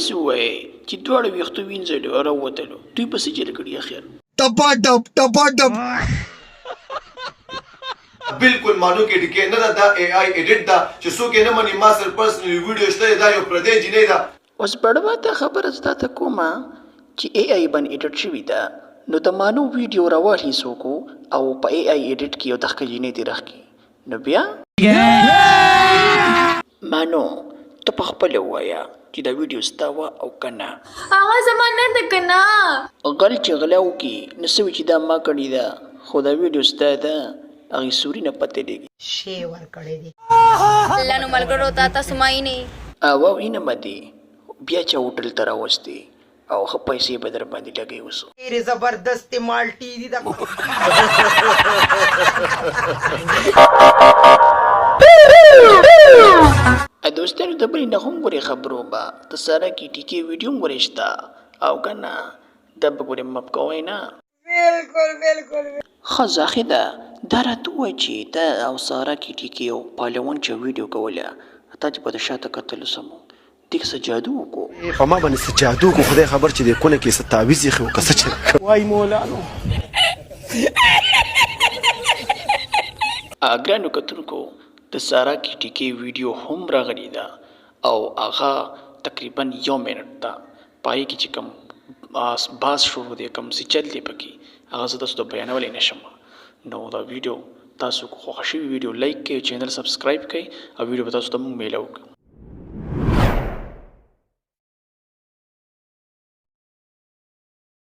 داسې ووایئ چې دواړه ویښتو وینځلو او راووتلو، دوی به څه چل کړي اخر؟ ټپاټپ ټپاټپ. بالکل مانو کې ټکی نه دا اے آی ایډیټ دا چې څوک یې نه مني. ما سره پرسنل ویډیو شته دا یو پردی جنۍ ده. اوس بړوا ته خبره زه ته کومه چې اے آی باندې ایډیټ شوې ده، نو د مانو ویډیو راواخلي څوک او په اے آی ایډیټ کې یو دغه جنۍ دې راکړي، نو بیا مانو ته په خپله ووایه چې دا ویډیو ستا وه او که نه. هغه زما نه ده که نه؟ غل چې غلا وکړي نو څه وي چې دا ما کړې ده، خو دا ویډیو ستا ده، هغې سوري نه پته لګي. شی ورکړی دی. الله نو ملګرو تا تاسو ماینې او اینه دې بیا چا هوټل ته راوستې او ښه پیسې به در باندې لګوي اوس. ډېرې زبردستې مالټې دي دا. دوستانو د بلې نه هم ګورې خبرو به د ساره کې ټیکې ویډیو هم ګورې شته او که نه دا به ګورې مپ کوئ نه. بالکل بالکل. ښه زاهده دا راته ووایه چې ته او ساره کې ټیکې او پهلوان چې ویډیو کوله تا چې په د شاته کتلو سمو دې څه جادو وکړو؟ په ما باندې څه جادو کو خدای خبر چې د کونه کې څه تعویض یې خو که څه چې وای مولانو. ګرانو کتونکو د ساره کې ټیکې ویډیو هم راغلې ده او هغه تقریبا 1 منټ ده. پای کې چې کوم باز شروع دی کوم څه چل دی پکې هغه زه تاسو ته بیانولی نه شم. نو دا ویډیو تاسو خوښه شوي ویډیو لایک کړئ، چینل سبسکرایب کړئ او ویډیو به تاسو ته موږ میله وکړو.